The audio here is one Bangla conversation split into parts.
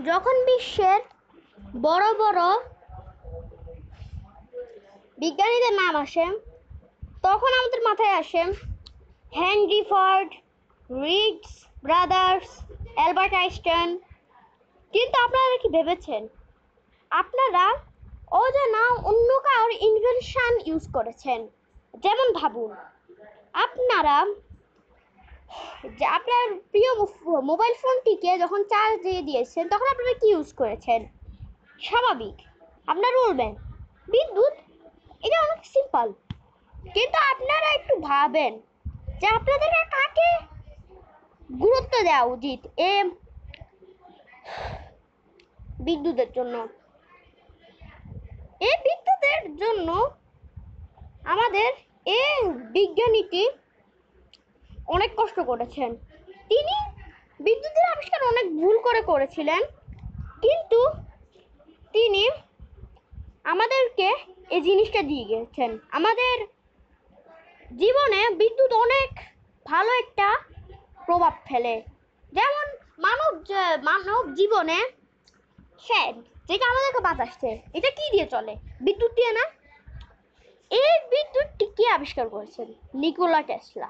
যখন বিশ্বের বড় বড় বিজ্ঞানীদের নাম আসে তখন আমাদের মাথায় আসে Henry Ford, Ritz brothers, Albert Einstein. কিন্তু আপনারা কি ভেবেছেন আপনারা অজানা অন্য কারোর ইনভেনশন ইউজ করেছেন? যেমন ভাবুন, আপনারা আপনার প্রিয় মোবাইল ফোনটিকে যখন চার্জ দিয়ে দিয়েছেন তখন আপনারা কি ইউজ করেছেন? স্বাভাবিক আপনারা বলবেন বিদ্যুৎ। এটা অনেক সিম্পল। কিন্তু আপনারা একটু ভাবেন যে আপনাদের কাকে গুরুত্ব দেওয়া উচিত এই বিদ্যুতের জন্য। এই বিদ্যুতের জন্য আমাদের এই বিজ্ঞানীটি অনেক কষ্ট করেছেন। তিনি বিদ্যুতের আবিষ্কার অনেক ভুল করেছিলেন, কিন্তু তিনি আমাদেরকে এই জিনিসটা দিয়ে গেছেন। আমাদের জীবনে বিদ্যুৎ অনেক ভালো একটা প্রভাব ফেলে। যেমন মানব জীবনে ফ্যান, যেটা আমাদেরকে বাঁচাচ্ছে, এটা কি দিয়ে চলে? বিদ্যুৎ দিয়ে না? এই বিদ্যুৎটি কে আবিষ্কার করেছেন? Nikola Tesla.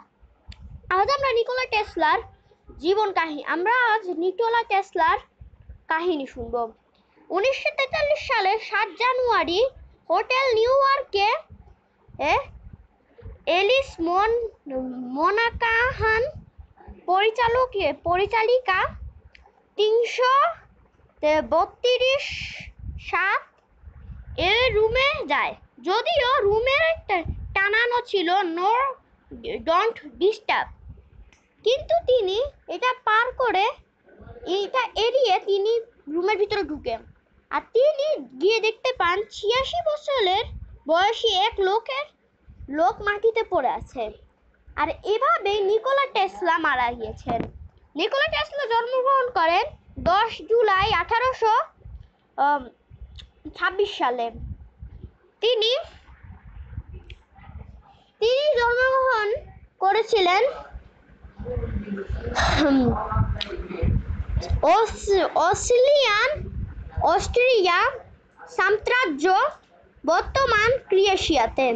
আজ আমরা নিকোলা টেসলার জীবন কাহিনী কাহিনী শুনব। 1943 সালের 7 জানুয়ারি হোটেল নিউ ইয়র্কে এলিস মোনাকাহান পরিচালিকা 332-7 এর রুমে যায়। যদিও রুমের টানানো ছিল নো ডোন্ট ডিস্টার্ব, কিন্তু তিনি এটা পার করে এটা এড়িয়ে তিনি রুমের ভিতরে ঢুকেন। আর তিনি গিয়ে দেখতে পান 86 বছরের বয়সী এক লোক মাটিতে পড়ে আছে। আর এভাবেই নিকোলা টেসলা মারা গিয়েছেন। নিকোলা টেসলা জন্মগ্রহণ করেন 10 জুলাই 1826 সালে। তিনি জন্মগ্রহণ করেছিলেন অস্ট্রিয়া সাম্রাজ্য, বর্তমান ক্রোয়েশিয়াতে।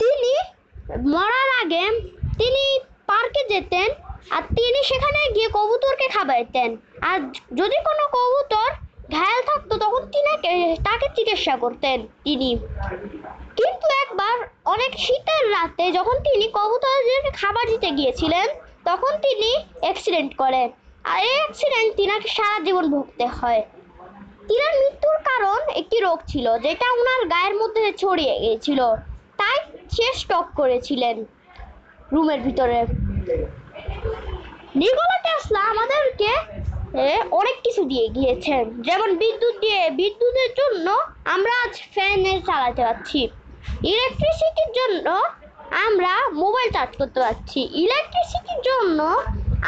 তিনি মরার আগে তিনি পার্কে যেতেন আর তিনি সেখানে গিয়ে কবুতরকে খাবার দিতেন। আর যদি কোনো কবুতর ঘায়েল থাকতো তখন তাকে চিকিৎসা করতেন তিনি। কিন্তু একবার অনেক শীতের রাতে যখন তিনি কবুতরদেরকে খাবার দিতে গিয়েছিলেন তখন তিনি অ্যাক্সিডেন্ট করেন। আর এই অ্যাক্সিডেন্ট তিনাকে সারা জীবন ভুগতে হয়। তিনার মৃত্যুর কারণ একটি রোগ ছিল যেটা ওনার গায়ের মধ্যে ছড়িয়ে গিয়েছিল, তাই সে স্টক করেছিলেন রুমের ভিতরে। নিকোলা টেসলা আমাদেরকে অনেক কিছু দিয়ে গিয়েছেন, যেমন বিদ্যুতের জন্য আমরা আজ ফ্যান চালাতে পারছি, ইলেকট্রিসিটির জন্য আমরা মোবাইল চার্জ করতে পারছি, ইলেকট্রিসিটির জন্য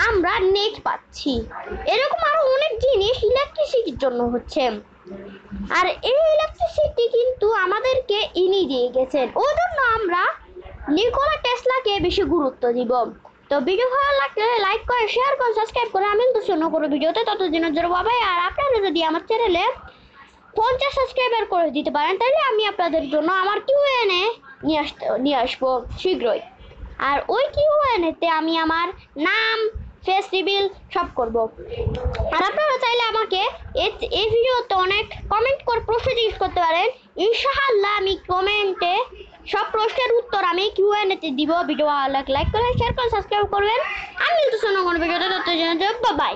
আমরা নেট পাচ্ছি। এরকম আরো অনেক জিনিস ইলেকট্রিসিটির জন্য হচ্ছে। আর এই ইলেকট্রিসিটি কিন্তু আমাদেরকে ইনি দিয়ে গেছেন, ওই জন্য আমরা নিকোলা টেসলাকে বেশি গুরুত্ব দিব। তো ভিডিও ভালো লাগলে লাইক করে, শেয়ার করে, সাবস্ক্রাইব করে আমি তো শোনো কোনো ভিডিওতে ততদিনের জন্য বাবাই। আর আপনারা যদি আমার চ্যানেলে 50 সাবস্ক্রাইবার করে দিতে পারেন তাহলে আমি আপনাদের জন্য আমার কিউএনএ নিয়ে আসবো শীঘ্রই। আর ওই কিউএনএতে আমি আমার নাম, ফেস রিভিল সব করব। আর আপনারা চাইলে আমাকে এই ভিডিওতে অনেক কমেন্ট করে প্রশ্ন জিজ্ঞেস করতে পারেন। ইনশাআল্লাহ আমি কমেন্টে সব প্রশ্নের উত্তর আমি কিউএনএতে দিব। ভিডিও ভালো লাগলে লাইক করে, শেয়ার করে, সাবস্ক্রাইব করবেন। আমি তো শোনো কোনো ভিডিওতে ততদিনের জন্য বাই।